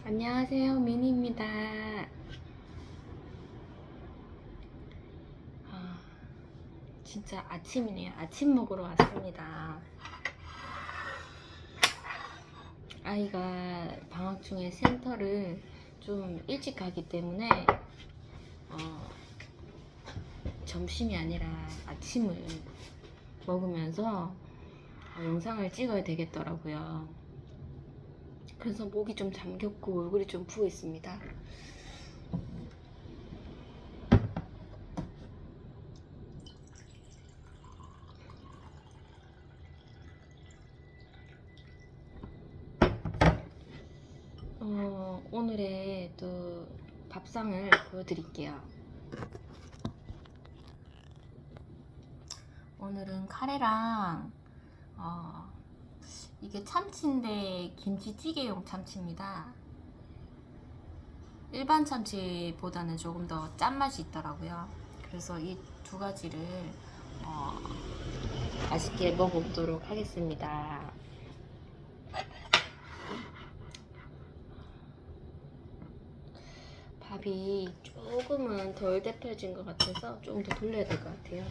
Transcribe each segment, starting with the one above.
안녕하세요, 미니입니다. 아, 진짜 아침이네요. 아침 먹으러 왔습니다. 아이가 방학 중에 센터를 좀 일찍 가기 때문에 어, 점심이 아니라 아침을 먹으면서 영상을 찍어야 되겠더라고요. 그래서 목이 좀 잠겼고 얼굴이 좀 부어 있습니다. 오늘의 또 밥상을 보여드릴게요. 오늘은 카레랑 이게 참치인데 김치찌개용 참치입니다. 일반 참치보다는 조금 더 짠맛이 있더라고요. 그래서 이 두 가지를 어, 맛있게 먹어보도록 하겠습니다. 밥이 조금은 덜 데펴진 것 같아서 조금 더 돌려야 될 것 같아요.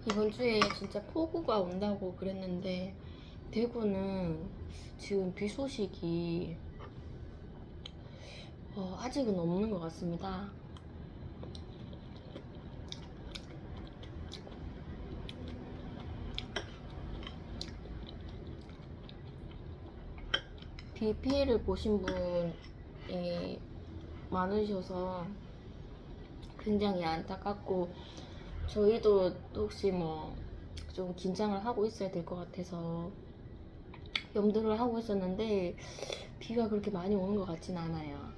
이번 주에 진짜 폭우가 온다고 그랬는데 대구는 지금 비 소식이 아직은 없는 것 같습니다. 비 피해를 보신 분이 많으셔서 굉장히 안타깝고 저희도 혹시 뭐 좀 긴장을 하고 있어야 될 것 같아서 염두를 하고 있었는데 비가 그렇게 많이 오는 것 같진 않아요.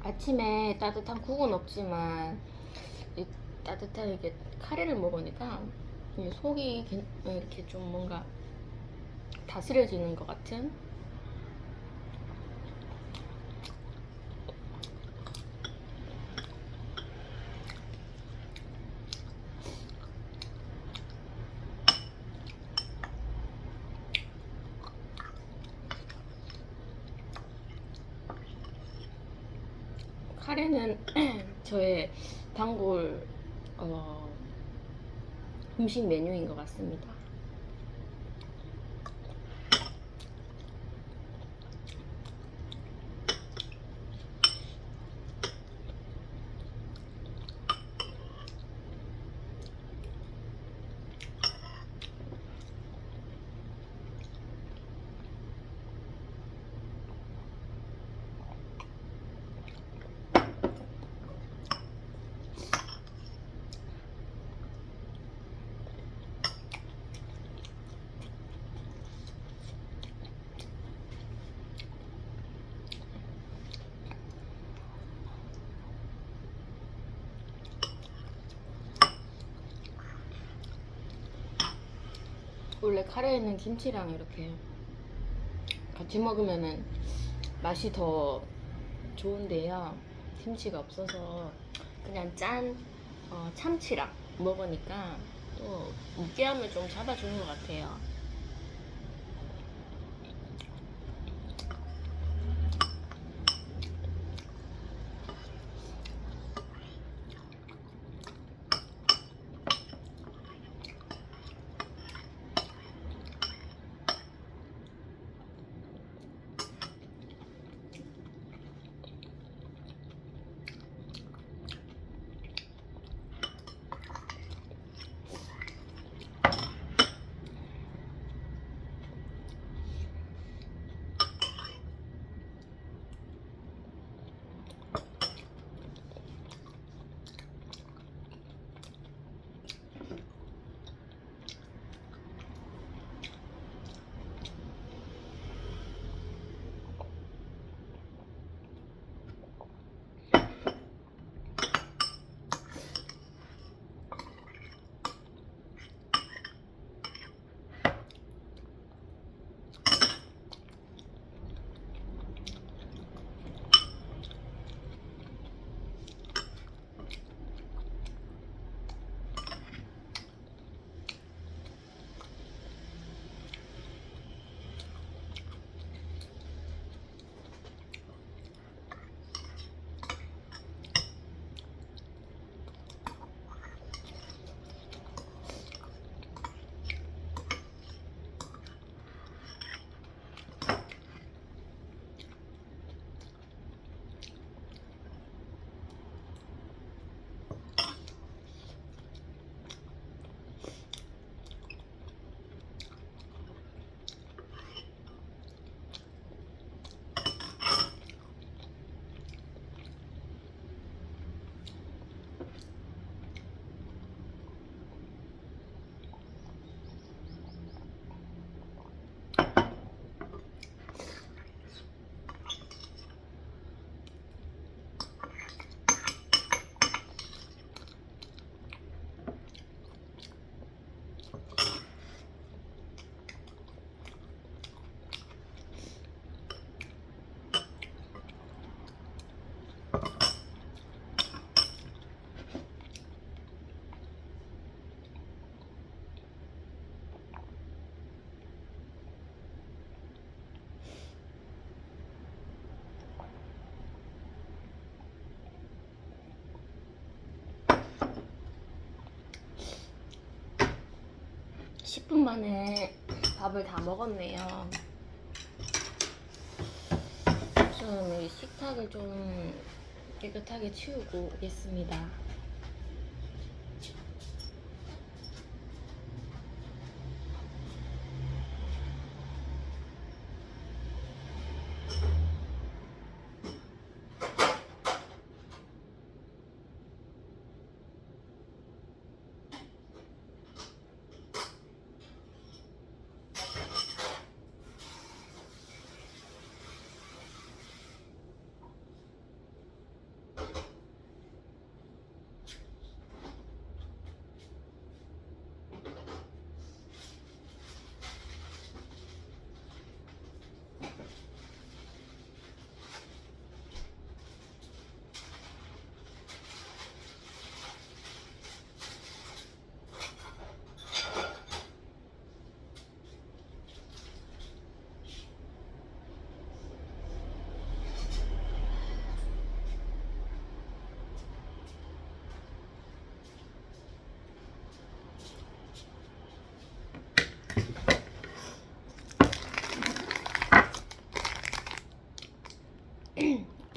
아침에 따뜻한 국은 없지만 이 따뜻한 이게 카레를 먹으니까 이 속이 이렇게 좀 뭔가 다스려지는 것 같은. 카레는 저의 단골 음식 메뉴인 것 같습니다. 원래 카레에는 김치랑 이렇게 같이 먹으면은 맛이 더 좋은데요. 김치가 없어서 그냥 짠 참치랑 먹으니까 또 느끼함을 좀 잡아주는 것 같아요. (10분) 만에 밥을 다 먹었네요. 저는 이 식탁을 좀 깨끗하게 치우고 오겠습니다.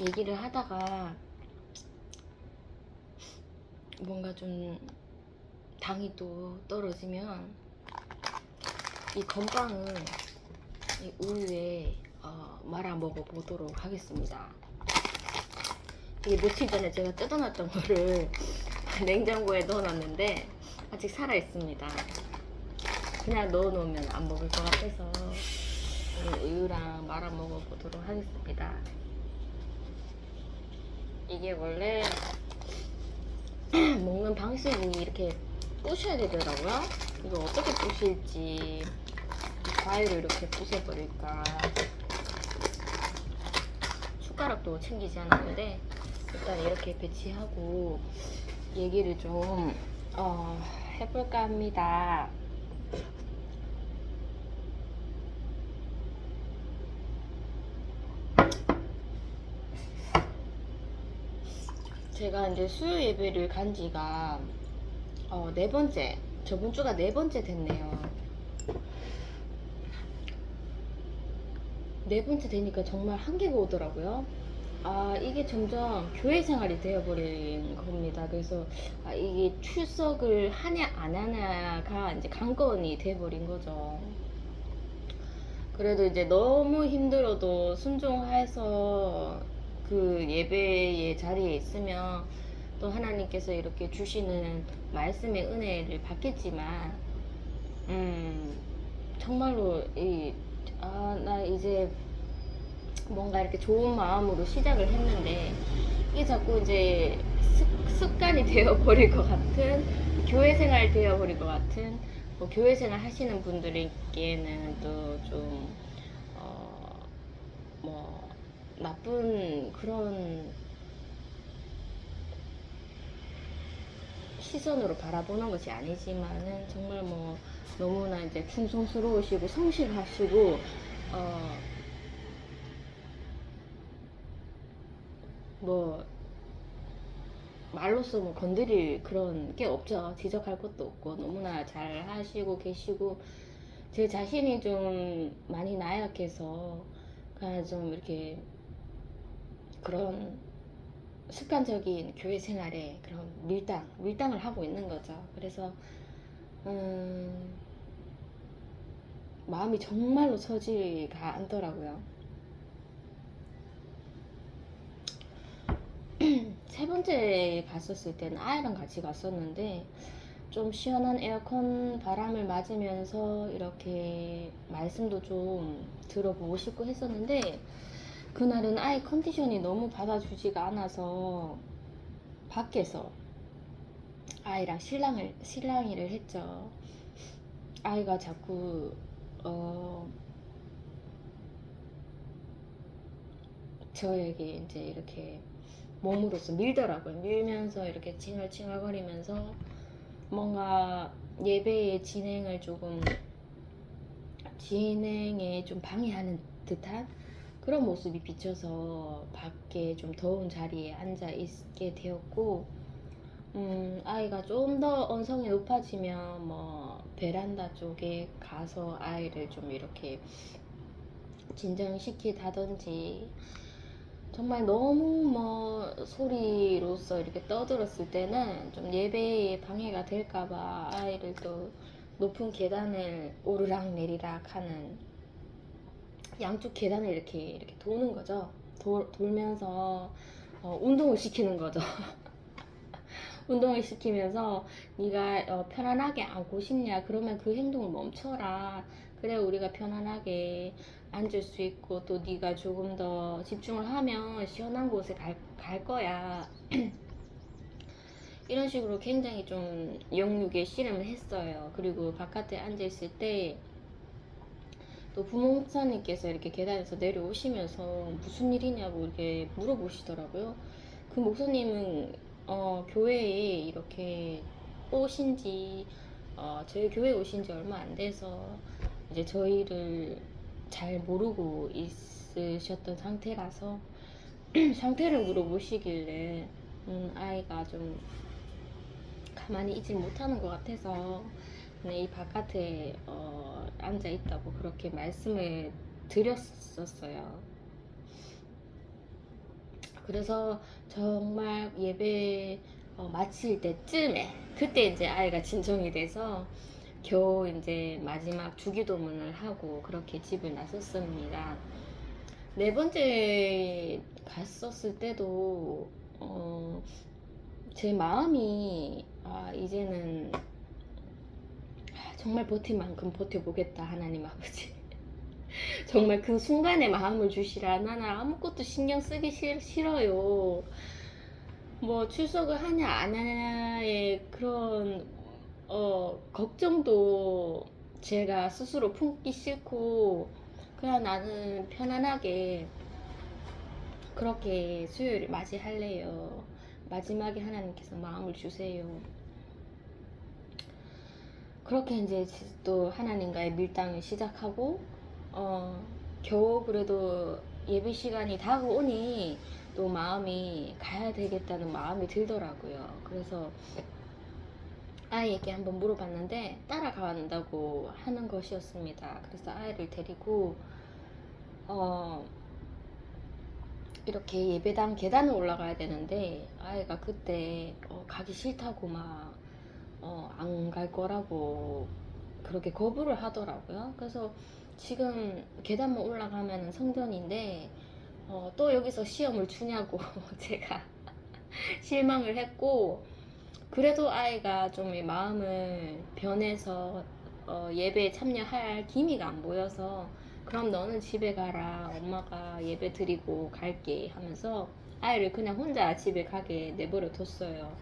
얘기를 하다가 뭔가 좀 당이 또 떨어지면 이 건빵을 이 우유에 말아 먹어 보도록 하겠습니다. 이게 며칠 전에 제가 뜯어놨던 거를 냉장고에 넣어놨는데 아직 살아 있습니다. 그냥 넣어놓으면 안 먹을 것 같아서 우유랑 말아 먹어 보도록 하겠습니다. 이게 원래 먹는 방식이 이렇게 부셔야 되더라고요. 이거 어떻게 부실지, 과일을 이렇게 부숴버릴까, 숟가락도 챙기지 않았는데 일단 이렇게 배치하고 얘기를 좀 해볼까 합니다. 제가 이제 수요 예배를 간 지가 네 번째, 저번 주가 네 번째 됐네요. 네 번째 되니까 정말 한계가 오더라고요. 이게 점점 교회 생활이 되어버린 겁니다. 그래서 이게 출석을 하냐 안 하냐가 이제 관건이 돼버린 거죠. 그래도 이제 너무 힘들어도 순종해서 그 예배의 자리에 있으면 또 하나님께서 이렇게 주시는 말씀의 은혜를 받겠지만 정말로 나 이제 뭔가 이렇게 좋은 마음으로 시작을 했는데 이게 자꾸 이제 습관이 되어버릴 것 같은, 교회 생활 되어버릴 것 같은, 뭐 교회 생활 하시는 분들에게는 또 좀 뭐 나쁜 그런 시선으로 바라보는 것이 아니지만은 정말 뭐 너무나 이제 충성스러우시고 성실하시고 뭐 말로써 뭐 건드릴 그런 게 없죠. 지적할 것도 없고 너무나 잘 하시고 계시고, 제 자신이 좀 많이 나약해서 그냥 좀 이렇게 그런 습관적인 교회 생활에 그런 밀당을 하고 있는 거죠. 그래서 마음이 정말로 서지가 않더라고요. 세 번째 갔었을 때는 아이랑 같이 갔었는데 좀 시원한 에어컨 바람을 맞으면서 이렇게 말씀도 좀 들어보고 싶고 했었는데 그날은 아이 컨디션이 너무 받아주지가 않아서 밖에서 아이랑 실랑이를 했죠. 아이가 자꾸 저에게 이제 이렇게 몸으로서 밀더라고요. 밀면서 이렇게 칭얼칭얼거리면서 뭔가 예배의 진행에 좀 방해하는 듯한 그런 모습이 비쳐서 밖에 좀 더운 자리에 앉아 있게 되었고, 아이가 좀 더 언성이 높아지면 뭐 베란다 쪽에 가서 아이를 좀 이렇게 진정시키다든지, 정말 너무 뭐 소리로서 이렇게 떠들었을 때는 좀 예배에 방해가 될까봐 아이를 또 높은 계단을 오르락 내리락 하는, 양쪽 계단을 이렇게 도는 거죠. 돌면서 운동을 시키는 거죠. 운동을 시키면서 네가 편안하게 앉고 싶냐, 그러면 그 행동을 멈춰라. 그래 우리가 편안하게 앉을 수 있고 또 네가 조금 더 집중을 하면 시원한 곳에 갈 거야. 이런 식으로 굉장히 좀 영육에 씨름을 했어요. 그리고 바깥에 앉아 있을 때 또 부모 목사님께서 이렇게 계단에서 내려오시면서 무슨 일이냐고 이렇게 물어보시더라고요. 그 목사님은 교회에 이렇게 오신지 저희 교회에 오신지 얼마 안 돼서 이제 저희를 잘 모르고 있으셨던 상태라서 상태를 물어보시길래 아이가 좀 가만히 있질 못하는 것 같아서 그냥 이 바깥에 앉아 있다고 그렇게 말씀을 드렸었어요. 그래서 정말 예배 마칠 때쯤에 그때 이제 아이가 진정이 돼서 겨우 이제 마지막 주기도문을 하고 그렇게 집을 나섰습니다. 네 번째 갔었을 때도 제 마음이 이제는 정말 버틸 만큼 버텨보겠다 하나님 아버지. 정말 그 순간에 마음을 주시라. 나는 아무것도 신경 쓰기 싫어요. 뭐 출석을 하냐 안 하냐의 그런 걱정도 제가 스스로 품기 싫고 그냥 나는 편안하게 그렇게 수요일을 맞이할래요. 마지막에 하나님께서 마음을 주세요. 그렇게 이제 또 하나님과의 밀당을 시작하고 겨우 그래도 예배 시간이 다가오니 또 마음이 가야 되겠다는 마음이 들더라고요. 그래서 아이에게 한번 물어봤는데 따라간다고 하는 것이었습니다. 그래서 아이를 데리고 이렇게 예배당 계단을 올라가야 되는데 아이가 그때 가기 싫다고 막 안 갈 거라고 그렇게 거부를 하더라고요. 그래서 지금 계단만 올라가면 성전인데 또 여기서 시험을 주냐고 제가 실망을 했고, 그래도 아이가 좀 마음을 변해서 예배에 참여할 기미가 안 보여서 그럼 너는 집에 가라, 엄마가 예배 드리고 갈게 하면서 아이를 그냥 혼자 집에 가게 내버려 뒀어요.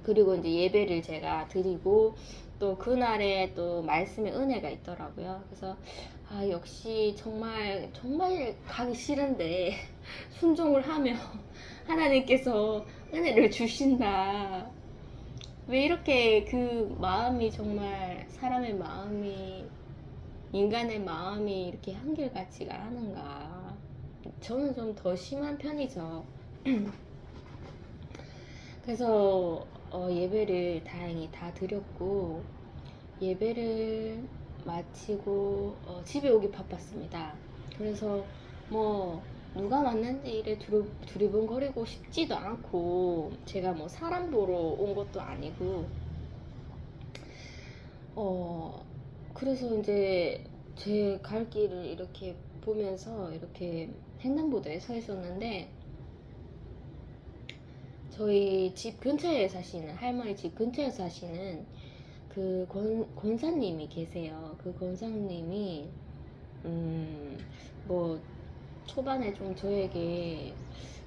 그리고 이제 예배를 제가 드리고 또 그날에 또 말씀의 은혜가 있더라고요. 그래서 역시 정말 가기 싫은데 순종을 하면 하나님께서 은혜를 주신다. 왜 이렇게 그 마음이 정말 사람의 마음이 인간의 마음이 이렇게 한결같지가 않은가. 저는 좀 더 심한 편이죠. 그래서 예배를 다행히 다 드렸고 예배를 마치고 집에 오기 바빴습니다. 그래서 뭐 누가 왔는지 이래 두리번거리고 싶지도 않고 제가 뭐 사람 보러 온 것도 아니고 그래서 이제 제 갈 길을 이렇게 보면서 이렇게 횡단보도에 서 있었는데 저희 집 근처에 사시는 할머니 집 근처에 사시는 그 권사님이 계세요. 그 권사님이 뭐 초반에 좀 저에게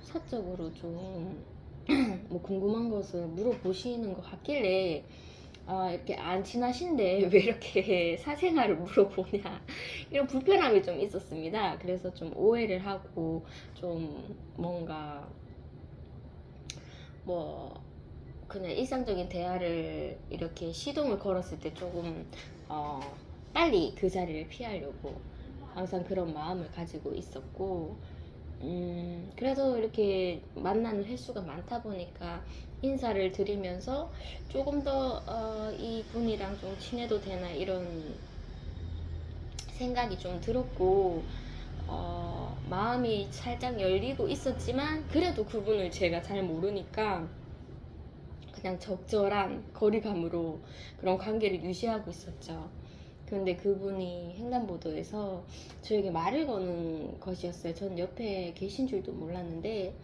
사적으로 좀 뭐 궁금한 것을 물어보시는 것 같길래 이렇게 안 친하신데 왜 이렇게 사생활을 물어보냐 이런 불편함이 좀 있었습니다. 그래서 좀 오해를 하고 좀 뭔가 뭐 그냥 일상적인 대화를 이렇게 시동을 걸었을 때 조금 빨리 그 자리를 피하려고 항상 그런 마음을 가지고 있었고 그래도 이렇게 만나는 횟수가 많다 보니까 인사를 드리면서 조금 더 이분이랑 좀 친해도 되나 이런 생각이 좀 들었고 마음이 살짝 열리고 있었지만 그래도 그분을 제가 잘 모르니까 그냥 적절한 거리감으로 그런 관계를 유지하고 있었죠. 그런데 그분이 횡단보도에서 저에게 말을 거는 것이었어요. 전 옆에 계신 줄도 몰랐는데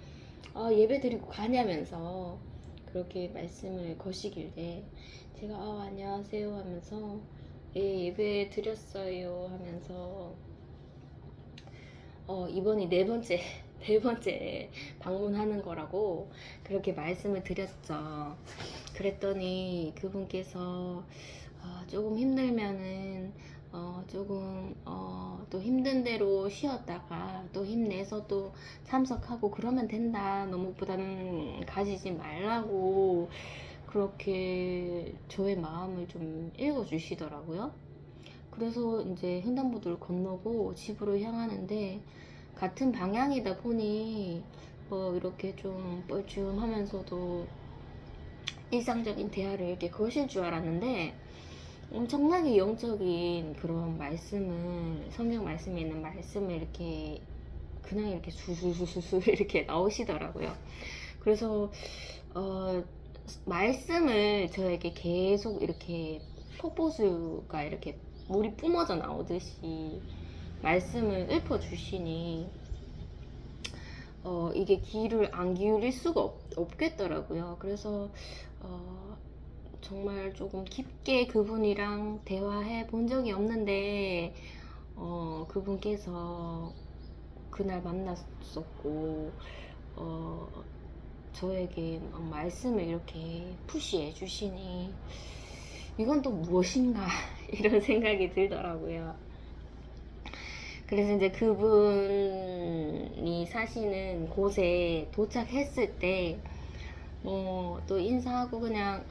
예배 드리고 가냐면서 그렇게 말씀을 거시길래 제가 안녕하세요 하면서 예배 드렸어요 하면서 이번이 네 번째 방문하는 거라고 그렇게 말씀을 드렸죠. 그랬더니 그분께서 조금 힘들면은 조금 또 힘든 대로 쉬었다가 또 힘내서 또 참석하고 그러면 된다. 너무 부담 가지지 말라고 그렇게 저의 마음을 좀 읽어주시더라고요. 그래서 이제 횡단보도를 건너고 집으로 향하는데 같은 방향이다 보니 이렇게 좀 뻘쭘하면서도 일상적인 대화를 이렇게 거실 줄 알았는데 엄청나게 영적인 그런 말씀을 성경 말씀에 있는 말씀을 이렇게 그냥 이렇게 수수수수 이렇게 나오시더라고요. 그래서 말씀을 저에게 계속 이렇게 폭포수가 이렇게 물이 뿜어져 나오듯이 말씀을 읊어주시니 이게 귀를 안 기울일 수가 없겠더라고요. 그래서 정말 조금 깊게 그분이랑 대화해 본 적이 없는데 그분께서 그날 만났었고 저에게 막 말씀을 이렇게 푸시해 주시니 이건 또 무엇인가 이런 생각이 들더라고요. 그래서 이제 그분이 사시는 곳에 도착했을 때 뭐 또 인사하고 그냥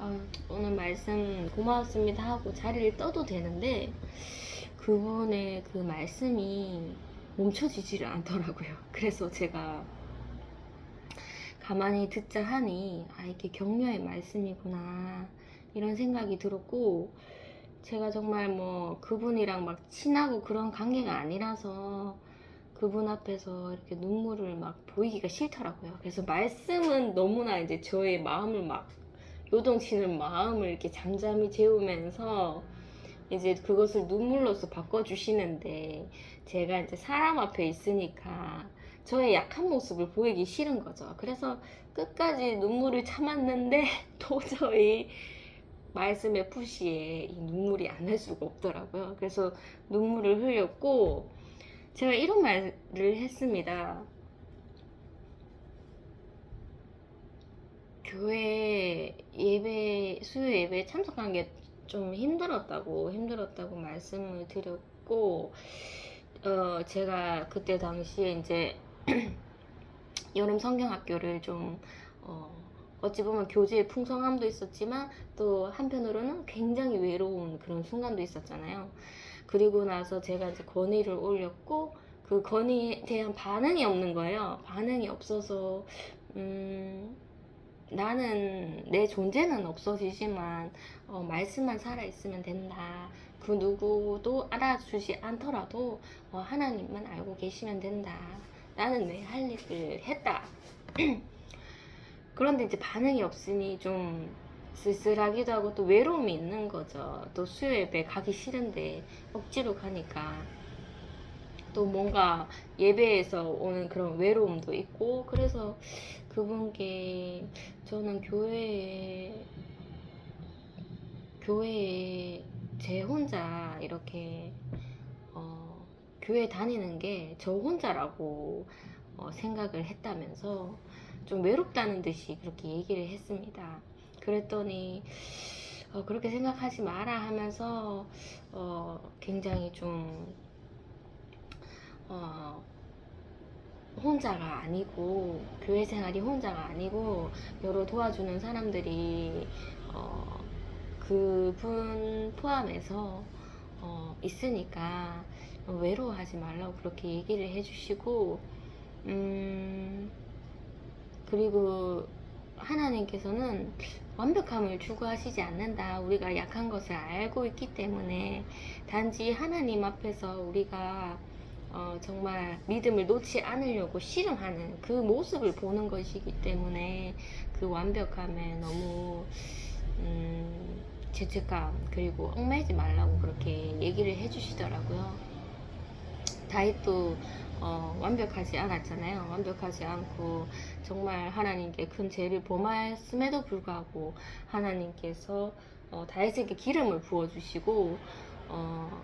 오늘 말씀 고마웠습니다 하고 자리를 떠도 되는데 그분의 그 말씀이 멈춰지지를 않더라고요. 그래서 제가 가만히 듣자 하니 이게 격려의 말씀이구나 이런 생각이 들었고, 제가 정말 뭐 그분이랑 막 친하고 그런 관계가 아니라서 그분 앞에서 이렇게 눈물을 막 보이기가 싫더라고요. 그래서 말씀은 너무나 이제 저의 마음을 막 요동치는 마음을 이렇게 잠잠히 재우면서 이제 그것을 눈물로서 바꿔주시는데, 제가 이제 사람 앞에 있으니까 저의 약한 모습을 보이기 싫은 거죠. 그래서 끝까지 눈물을 참았는데 도저히 말씀의 푸시에 이 눈물이 안 날 수가 없더라고요. 그래서 눈물을 흘렸고 제가 이런 말을 했습니다. 교회 예배, 수요 예배에 참석한 게 좀 힘들었다고 말씀을 드렸고, 제가 그때 당시에 이제 여름 성경학교를 좀 어찌 보면 교제의 풍성함도 있었지만 또 한편으로는 굉장히 외로운 그런 순간도 있었잖아요. 그리고 나서 제가 이제 건의를 올렸고 그 건의에 대한 반응이 없는 거예요. 반응이 없어서 나는 내 존재는 없어지지만 말씀만 살아있으면 된다. 그 누구도 알아주지 않더라도 하나님만 알고 계시면 된다. 나는 내 할 일을 했다. 그런데 이제 반응이 없으니 좀 쓸쓸하기도 하고 또 외로움이 있는 거죠. 또 수요 예배 가기 싫은데 억지로 가니까 또 뭔가 예배에서 오는 그런 외로움도 있고, 그래서 그분께 저는 교회에 제 혼자 이렇게 교회 다니는 게 저 혼자라고 생각을 했다면서 좀 외롭다는 듯이 그렇게 얘기를 했습니다. 그랬더니 그렇게 생각하지 마라 하면서 굉장히 좀 혼자가 아니고, 교회 생활이 혼자가 아니고 여러 도와주는 사람들이 그분 포함해서 있으니까 외로워하지 말라고 그렇게 얘기를 해주시고, 그리고 하나님께서는 완벽함을 추구하시지 않는다. 우리가 약한 것을 알고 있기 때문에 단지 하나님 앞에서 우리가 정말 믿음을 놓지 않으려고 씨름하는 그 모습을 보는 것이기 때문에 그 완벽함에 너무 죄책감 그리고 얽매이지 말라고 그렇게 얘기를 해주시더라고요. 다윗도 완벽하지 않았잖아요. 완벽하지 않고 정말 하나님께 큰 죄를 범하였음에도 불구하고 하나님께서 다윗에게 기름을 부어주시고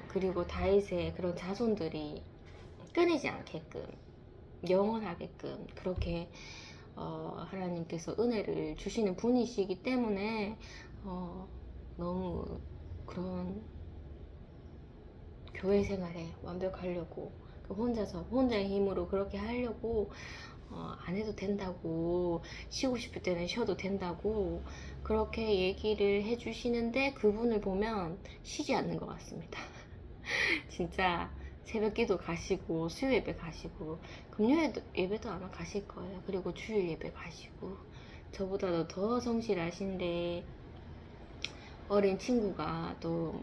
그리고 다윗의 그런 자손들이 끊이지 않게끔 영원하게끔 그렇게 하나님께서 은혜를 주시는 분이시기 때문에 너무 그런 교회 생활에 완벽하려고 혼자의 힘으로 그렇게 하려고 안 해도 된다고, 쉬고 싶을 때는 쉬어도 된다고 그렇게 얘기를 해주시는데 그분을 보면 쉬지 않는 것 같습니다. 진짜 새벽 기도 가시고 수요 예배 가시고 금요 예배도 아마 가실 거예요. 그리고 주일 예배 가시고 저보다도 더 성실하신데, 어린 친구가 또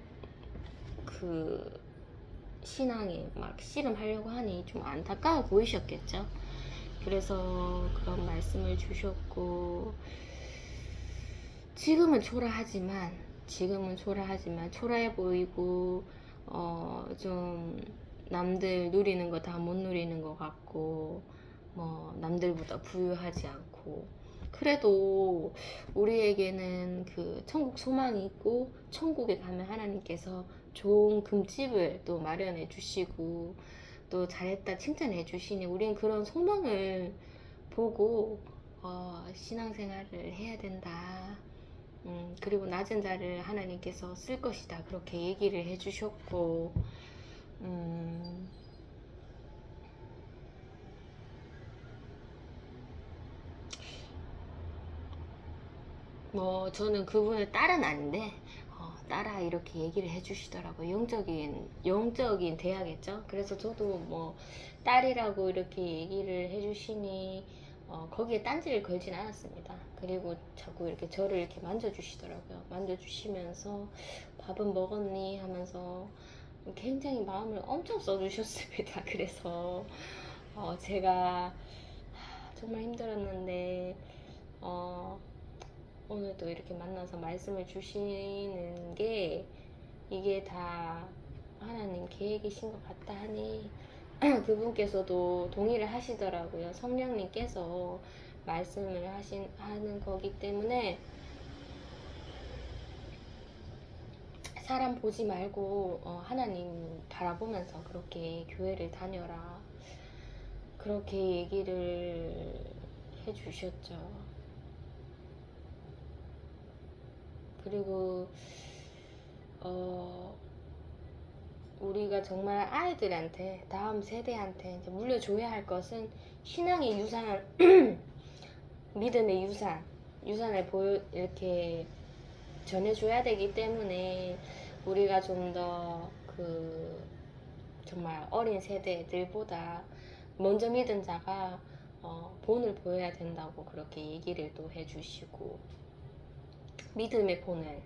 그 신앙에 막 씨름하려고 하니 좀 안타까워 보이셨겠죠. 그래서 그런 말씀을 주셨고, 지금은 초라하지만 초라해 보이고 좀 남들 누리는 거 다 못 누리는 것 같고, 뭐 남들보다 부유하지 않고, 그래도 우리에게는 그 천국 소망이 있고, 천국에 가면 하나님께서 좋은 금집을 또 마련해 주시고, 또 잘했다 칭찬해 주시니 우린 그런 소망을 보고 신앙생활을 해야 된다. 그리고 낮은 자를 하나님께서 쓸 것이다, 그렇게 얘기를 해주셨고, 뭐 저는 그분의 딸은 아닌데 딸아 이렇게 얘기를 해주시더라고요. 영적인 대화겠죠. 그래서 저도 뭐 딸이라고 이렇게 얘기를 해주시니 거기에 딴지를 걸진 않았습니다. 그리고 자꾸 이렇게 저를 이렇게 만져주시더라고요. 만져주시면서 밥은 먹었니 하면서 굉장히 마음을 엄청 써주셨습니다. 그래서 제가 정말 힘들었는데 오늘도 이렇게 만나서 말씀을 주시는 게 이게 다 하나님 계획이신 것 같다 하니 그분께서도 동의를 하시더라고요. 성령님께서 말씀을 하는 거기 때문에 사람 보지 말고 하나님 바라보면서 그렇게 교회를 다녀라, 그렇게 얘기를 해주셨죠. 그리고 우리가 정말 아이들한테, 다음 세대한테 이제 물려줘야 할 것은 신앙의 유산, 믿음의 유산을 이렇게 전해줘야 되기 때문에 우리가 좀 더 정말 어린 세대들보다 먼저 믿은 자가 본을 보여야 된다고 그렇게 얘기를 또 해주시고, 믿음의 본을,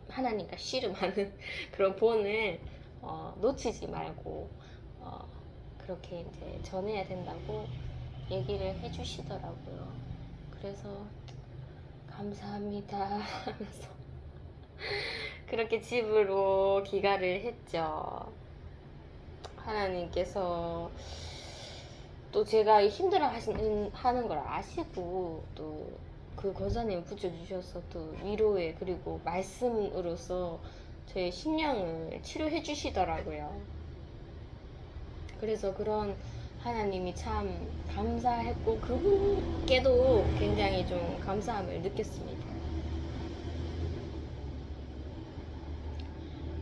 하나님과 씨름하는 그런 본을 놓치지 말고 그렇게 이제 전해야 된다고 얘기를 해주시더라고요. 그래서 감사합니다 하면서 그렇게 집으로 귀가를 했죠. 하나님께서 또 제가 힘들어 하는 걸 아시고 또 그 권사님을 붙여주셔서 또 위로에, 그리고 말씀으로서 저의 심령을 치료해 주시더라고요. 그래서 그런 하나님이 참 감사했고, 그분께도 굉장히 좀 감사함을 느꼈습니다.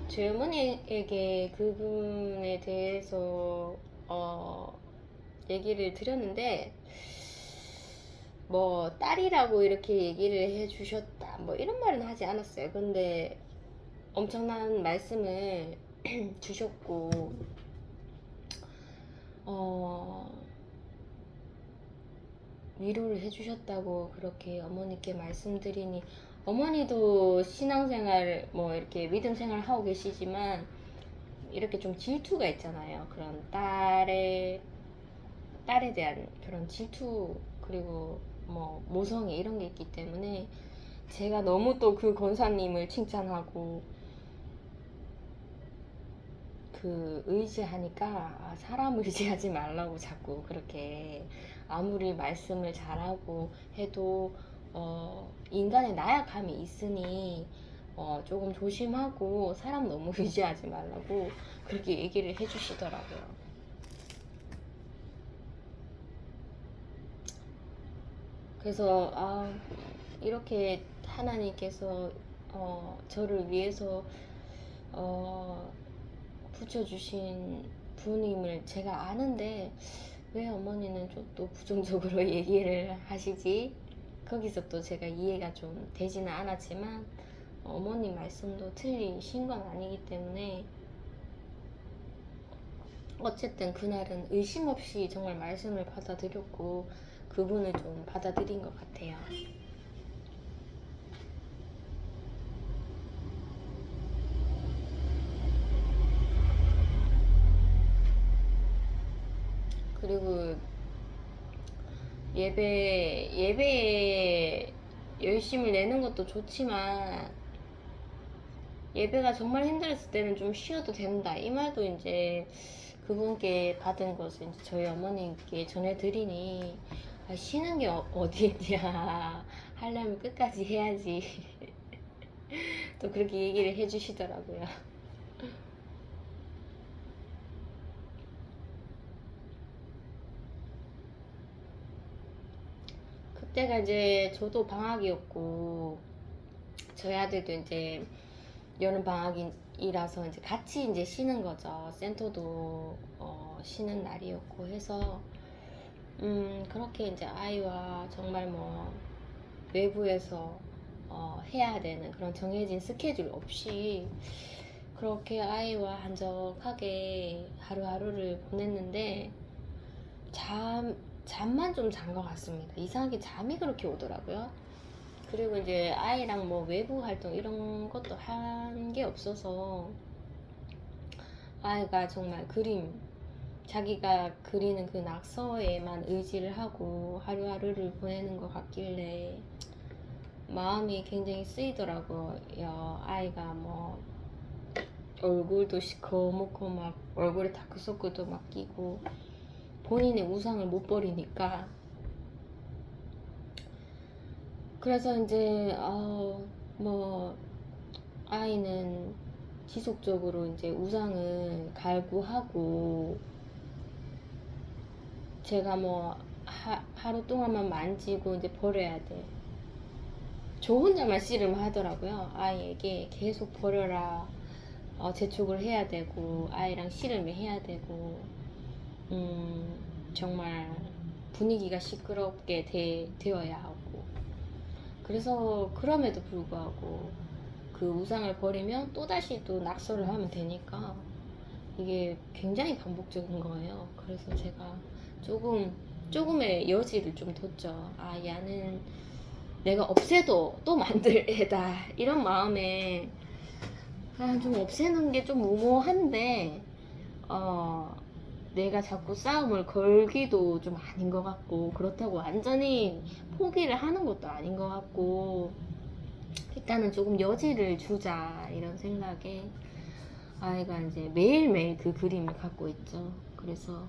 제 어머니에게 그분에 대해서 얘기를 드렸는데, 뭐 딸이라고 이렇게 얘기를 해주셨다 뭐 이런 말은 하지 않았어요. 근데 엄청난 말씀을 주셨고, 위로를 해주셨다고 그렇게 어머니께 말씀드리니, 어머니도 신앙생활 뭐 이렇게 믿음생활 하고 계시지만 이렇게 좀 질투가 있잖아요. 그런 딸에 대한 그런 질투, 그리고 뭐 모성애 이런 게 있기 때문에 제가 너무 또 그 권사님을 칭찬하고 의지하니까 사람 의지하지 말라고 자꾸 그렇게, 아무리 말씀을 잘하고 해도 인간의 나약함이 있으니 조금 조심하고 사람 너무 의지하지 말라고 그렇게 얘기를 해주시더라고요. 그래서 이렇게 하나님께서 저를 위해서 붙여주신 분임을 제가 아는데 왜 어머니는 좀 또 부정적으로 얘기를 하시지? 거기서 또 제가 이해가 좀 되지는 않았지만 어머니 말씀도 틀리신 건 아니기 때문에 어쨌든 그날은 의심 없이 정말 말씀을 받아들였고 그분을 좀 받아들인 것 같아요. 그리고 예배에 열심을 내는 것도 좋지만 예배가 정말 힘들었을 때는 좀 쉬어도 된다. 이 말도 이제 그분께 받은 것을 이제 저희 어머님께 전해드리니 쉬는 게 어디 있냐. 하려면 끝까지 해야지. 또 그렇게 얘기를 해주시더라고요. 그때가 이제 저도 방학이었고 저희 아들도 이제 여름 방학이라서 이제 같이 이제 쉬는 거죠. 센터도 쉬는 날이었고 해서 그렇게 이제 아이와 정말 뭐 외부에서 해야 되는 그런 정해진 스케줄 없이 그렇게 아이와 한적하게 하루하루를 보냈는데 잠만 좀 잔 것 같습니다. 이상하게 잠이 그렇게 오더라고요. 그리고 이제 아이랑 뭐 외부 활동 이런 것도 한 게 없어서 아이가 정말 자기가 그리는 그 낙서에만 의지를 하고 하루하루를 보내는 것 같길래 마음이 굉장히 쓰이더라고요. 아이가 뭐 얼굴도 시커멓고 막 얼굴에 다크서클도 막 끼고 본인의 우상을 못 버리니까 그래서 이제 뭐 아이는 지속적으로 이제 우상을 갈구하고 제가 뭐 하루 동안만 만지고 이제 버려야 돼. 저 혼자만 씨름하더라고요. 아이에게 계속 버려라. 재촉을 해야 되고 아이랑 씨름을 해야 되고 정말 분위기가 시끄럽게 되어야 하고 그래서 그럼에도 불구하고 그 우상을 버리면 또다시 또 낙서를 하면 되니까 이게 굉장히 반복적인 거예요. 그래서 제가 조금의 여지를 좀 뒀죠. 얘는 내가 없애도 또 만들 애다 이런 마음에 좀 없애는 게 좀 무모한데 내가 자꾸 싸움을 걸기도 좀 아닌 것 같고 그렇다고 완전히 포기를 하는 것도 아닌 것 같고 일단은 조금 여지를 주자 이런 생각에 아이가 이제 매일매일 그 그림을 갖고 있죠. 그래서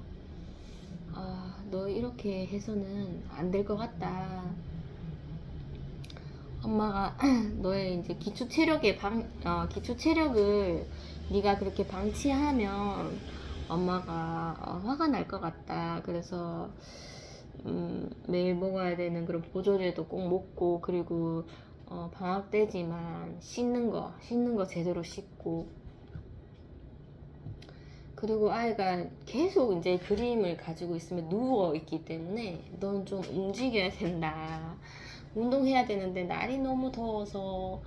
너 이렇게 해서는 안 될 것 같다. 엄마가 너의 이제 기초 체력을 네가 그렇게 방치하면 엄마가 화가 날 것 같다. 그래서 매일 먹어야 되는 그런 보조제도 꼭 먹고 그리고 방학 때지만 씻는 거 제대로 씻고 그리고 아이가 계속 이제 그림을 가지고 있으면 누워 있기 때문에 넌 좀 움직여야 된다. 운동해야 되는데 날이 너무 더워서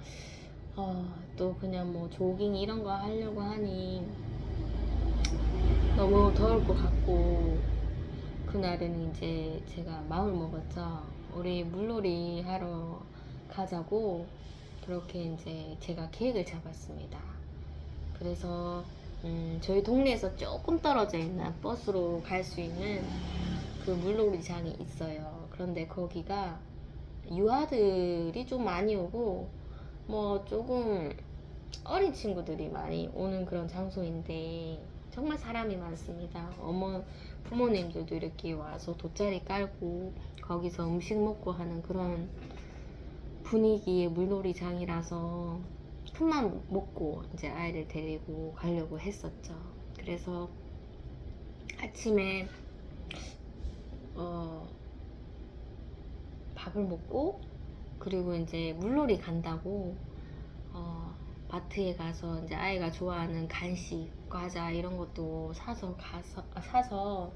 또 그냥 뭐 조깅 이런 거 하려고 하니 너무 더울 것 같고 그날은 이제 제가 마음을 먹었죠. 우리 물놀이 하러 가자고 그렇게 이제 제가 계획을 잡았습니다. 그래서 저희 동네에서 조금 떨어져 있는 버스로 갈 수 있는 그 물놀이장이 있어요. 그런데 거기가 유아들이 좀 많이 오고 뭐 조금 어린 친구들이 많이 오는 그런 장소인데 정말 사람이 많습니다. 부모님들도 이렇게 와서 돗자리 깔고 거기서 음식 먹고 하는 그런 분위기의 물놀이장이라서 큰맘 먹고 이제 아이를 데리고 가려고 했었죠. 그래서 아침에 밥을 먹고 그리고 이제 물놀이 간다고 마트에 가서 이제 아이가 좋아하는 간식, 과자 이런 것도 사서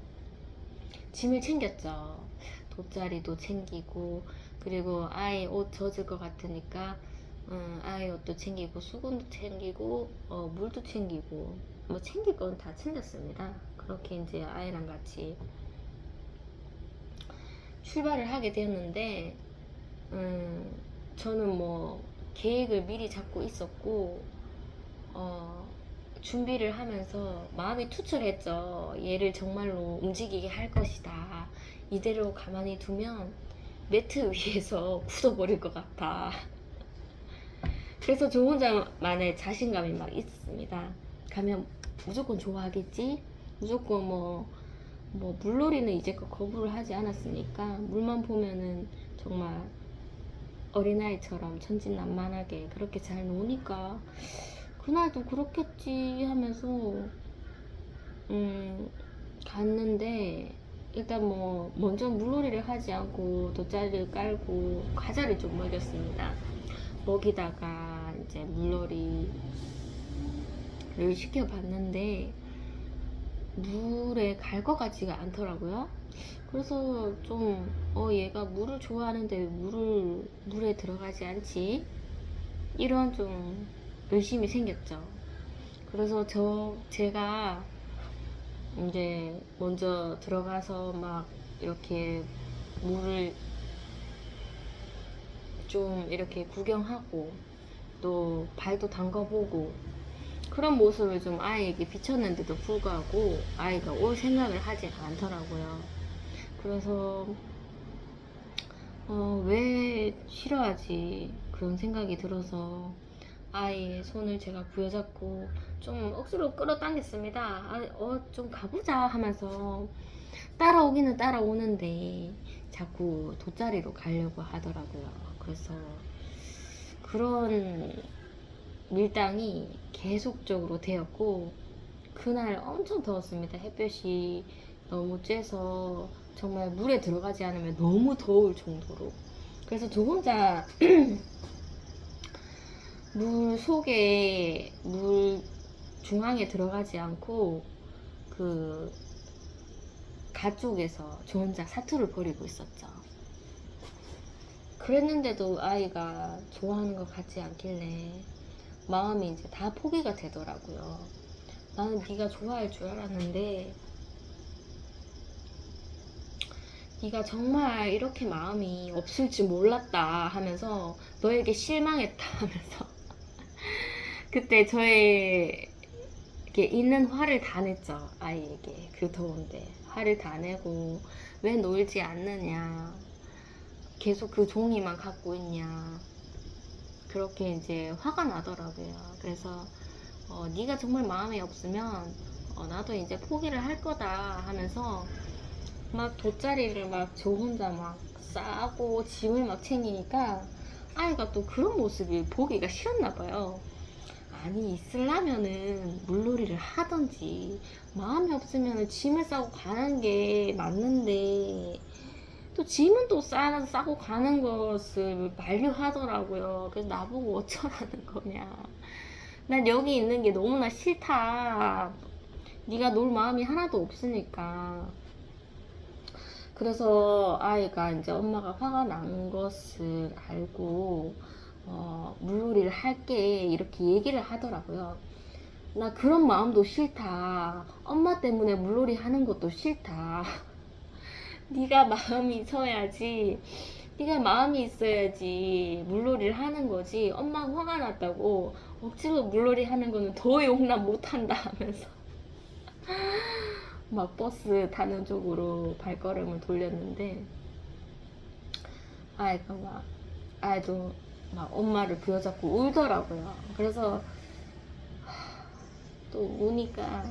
짐을 챙겼죠. 돗자리도 챙기고 그리고 아이 옷 젖을 것 같으니까 아이 옷도 챙기고 수건도 챙기고 물도 챙기고 뭐 챙길 건 다 챙겼습니다. 그렇게 이제 아이랑 같이 출발을 하게 되었는데 저는 뭐 계획을 미리 잡고 있었고 준비를 하면서 마음이 투철했죠. 얘를 정말로 움직이게 할 것이다. 이대로 가만히 두면 매트 위에서 굳어버릴 것 같아. 그래서 저 혼자만의 자신감이 막 있습니다. 가면 무조건 좋아하겠지? 무조건 물놀이는 이제껏 거부를 하지 않았으니까 물만 보면은 정말 어린아이처럼 천진난만하게 그렇게 잘 노니까 그날도 그렇겠지 하면서 갔는데 일단 먼저 물놀이를 하지 않고 돗자리를 깔고 과자를 좀 먹였습니다. 먹이다가 이제 물놀이를 시켜봤는데 물에 갈 것 같지가 않더라고요. 그래서 좀 얘가 물을 좋아하는데 왜 물에 들어가지 않지? 이런 좀 의심이 생겼죠. 그래서 제가 이제 먼저 들어가서 막 이렇게 물을 좀 이렇게 구경하고 또 발도 담가보고 그런 모습을 좀 아이에게 비쳤는데도 불구하고 아이가 올 생각을 하지 않더라고요. 그래서 왜 싫어하지 그런 생각이 들어서 아이의 손을 제가 부여잡고 좀 억지로 끌어당겼습니다. 좀 가보자 하면서 따라오기는 따라오는데 자꾸 돗자리로 가려고 하더라고요. 그래서 그런 밀당이 계속적으로 되었고 그날 엄청 더웠습니다. 햇볕이 너무 쬐서 정말 물에 들어가지 않으면 너무 더울 정도로. 그래서 저 혼자 물 중앙에 들어가지 않고 그 가쪽에서 저 혼자 사투를 벌이고 있었죠. 그랬는데도 아이가 좋아하는 것 같지 않길래 마음이 이제 다 포기가 되더라고요. 나는 네가 좋아할 줄 알았는데 네가 정말 이렇게 마음이 없을 줄 몰랐다 하면서 너에게 실망했다 하면서 그때 저의 이렇게 있는 화를 다 냈죠. 아이에게 그 더운데 화를 다 내고 왜 놀지 않느냐 계속 그 종이만 갖고 있냐 그렇게 이제 화가 나더라고요. 그래서 네가 정말 마음이 없으면 나도 이제 포기를 할 거다 하면서 막 돗자리를 막 저 혼자 막 싸고 짐을 막 챙기니까 아이가 또 그런 모습이 보기가 싫었나 봐요. 아니 있으려면은 물놀이를 하던지 마음이 없으면 짐을 싸고 가는 게 맞는데 또 짐은 또 싸고 가는 것을 만류하더라고요. 그래서 나보고 어쩌라는 거냐. 난 여기 있는 게 너무나 싫다. 네가 놀 마음이 하나도 없으니까. 그래서 아이가 이제 엄마가 화가 난 것을 알고 물놀이를 할게 이렇게 얘기를 하더라고요. 나 그런 마음도 싫다. 엄마 때문에 물놀이 하는 것도 싫다. 네가 마음이 있어야지. 네가 마음이 있어야지 물놀이를 하는 거지. 엄마가 화가 났다고 억지로 물놀이 하는 거는 더 용납 못한다 하면서 막 버스 타는 쪽으로 발걸음을 돌렸는데 아이도 막 엄마를 부여잡고 울더라고요. 그래서 또 우니까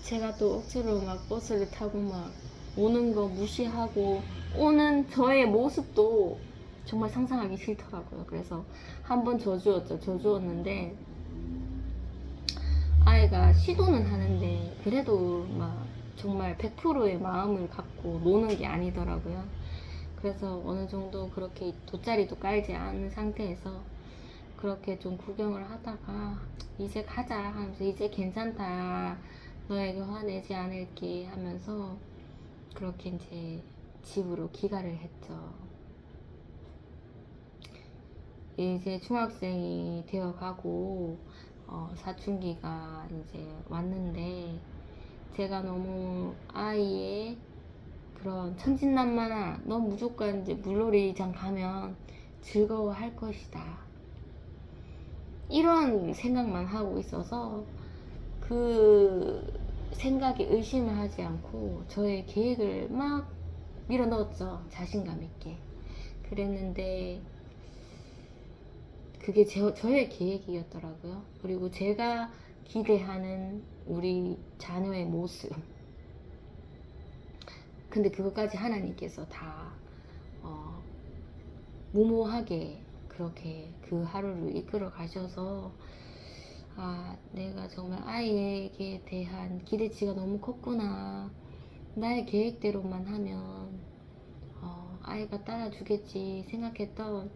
제가 또 억지로 막 버스를 타고 막 오는 거 무시하고 오는 저의 모습도 정말 상상하기 싫더라고요. 그래서 한번 저주었는데 아이가 시도는 하는데 그래도 막 정말 100%의 마음을 갖고 노는 게 아니더라고요. 그래서 어느 정도 그렇게 돗자리도 깔지 않은 상태에서 그렇게 좀 구경을 하다가 이제 가자 하면서 이제 괜찮다 너에게 화내지 않을게 하면서 그렇게 이제 집으로 귀가를 했죠. 이제 중학생이 되어가고 사춘기가 이제 왔는데 제가 너무 아이의 그런 천진난만한 너 무조건 이제 물놀이장 가면 즐거워할 것이다 이런 생각만 하고 있어서 그 생각에 의심을 하지 않고 저의 계획을 막 밀어넣었죠. 자신감 있게. 그랬는데 그게 저의 계획이었더라고요. 그리고 제가 기대하는 우리 자녀의 모습. 근데 그것까지 하나님께서 다 무모하게 그렇게 그 하루를 이끌어 가셔서 내가 정말 아이에게 대한 기대치가 너무 컸구나. 나의 계획대로만 하면 아이가 따라주겠지 생각했던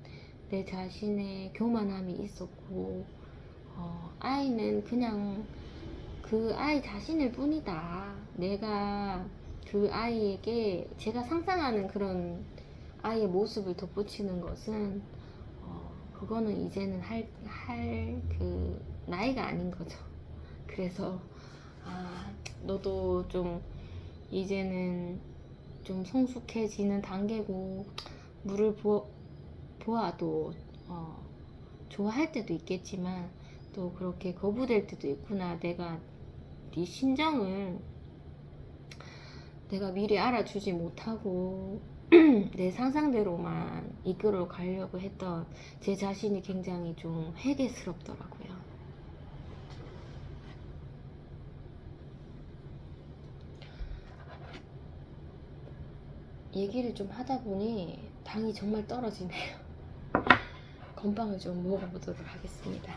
내 자신의 교만함이 있었고 아이는 그냥 그 아이 자신일 뿐이다. 내가 그 아이에게 제가 상상하는 그런 아이의 모습을 덧붙이는 것은 그거는 이제는 할 그 나이가 아닌 거죠. 그래서 너도 좀 이제는 좀 성숙해지는 단계고 물을 보아도 좋아할 때도 있겠지만 또 그렇게 거부될 때도 있구나. 내가 네 심정을 내가 미리 알아주지 못하고 내 상상대로만 이끌어 가려고 했던 제 자신이 굉장히 좀 회개스럽더라고요. 얘기를 좀 하다 보니 당이 정말 떨어지네요. 건빵을 좀 먹어보도록 하겠습니다.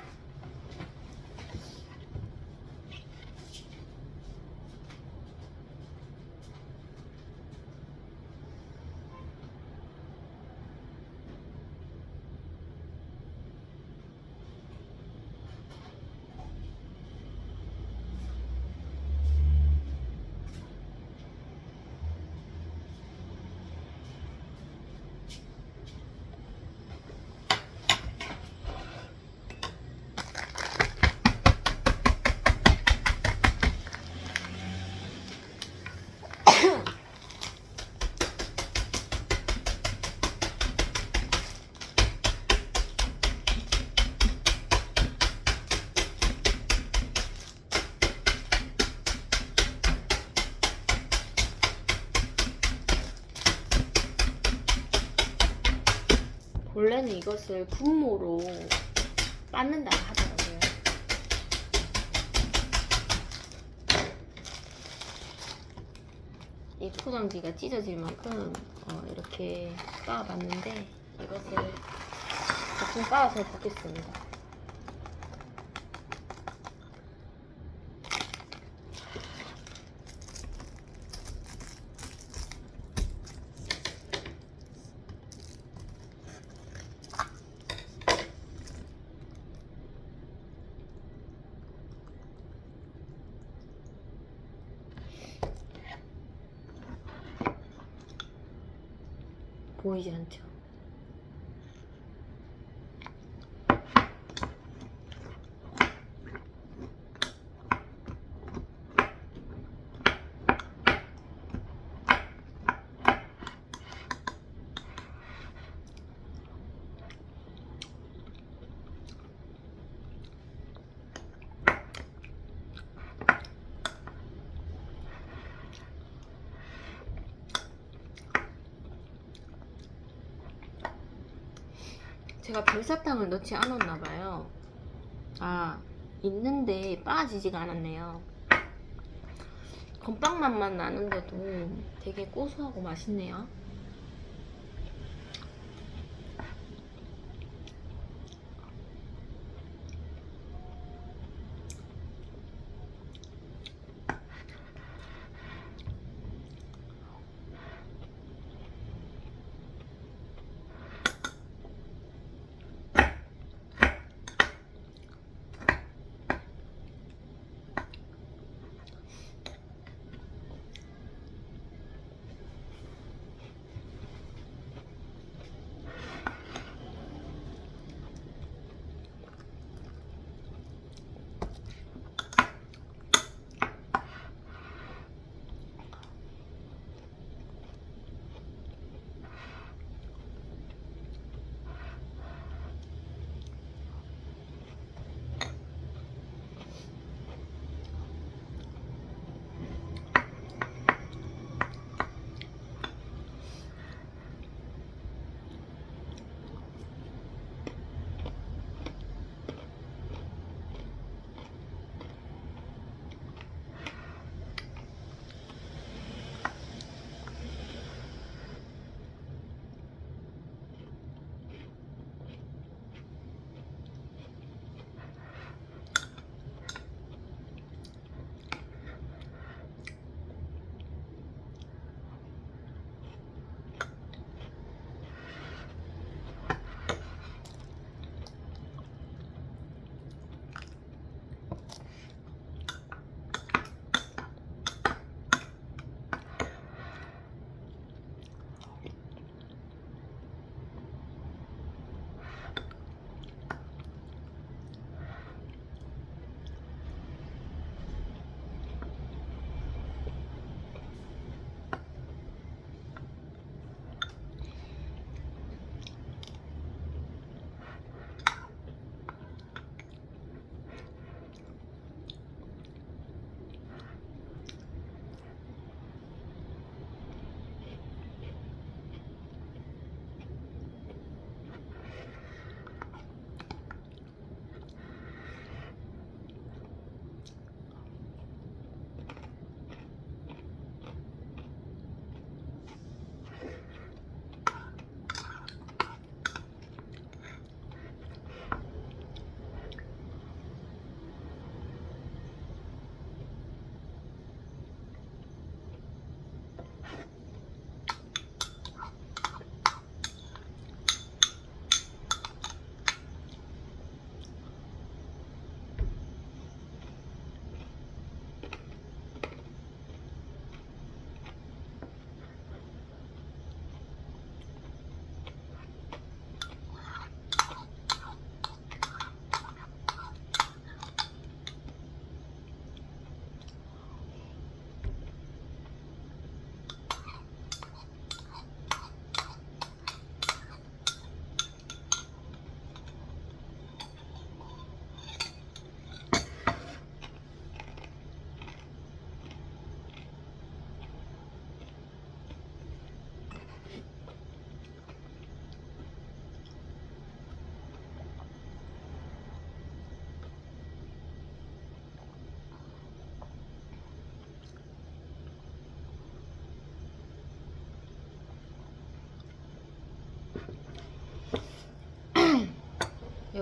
원래는 이것을 분모로 빻는다 하더라고요. 이 포장지가 찢어질 만큼 이렇게 빻아봤는데 이것을 대충 빻아서 볶겠습니다. 보이지 않죠? 제가 별사탕을 넣지 않았나봐요. 있는데 빠지지가 않았네요. 건빵 맛만 나는데도 되게 고소하고 맛있네요.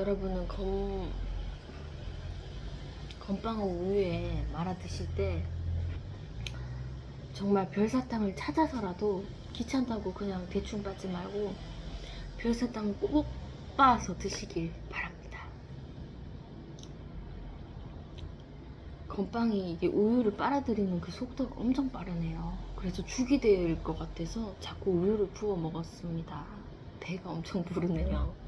여러분은 건빵을 우유에 말아 드실 때 정말 별사탕을 찾아서라도 귀찮다고 그냥 대충 빠지 말고 별사탕을 꼭 빻아서 드시길 바랍니다. 건빵이 이게 우유를 빨아들이는 그 속도가 엄청 빠르네요. 그래서 죽이 될 것 같아서 자꾸 우유를 부어 먹었습니다. 배가 엄청 부르네요.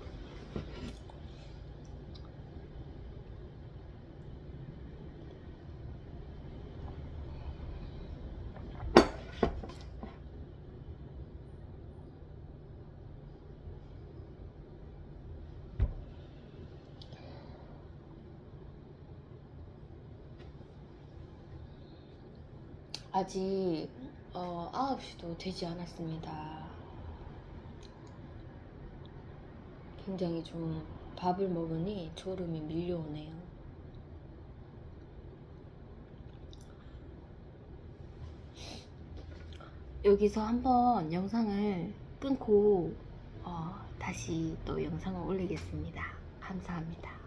아직 9시도 되지 않았습니다. 굉장히 좀 밥을 먹으니 졸음이 밀려오네요. 여기서 한번 영상을 끊고 다시 또 영상을 올리겠습니다. 감사합니다.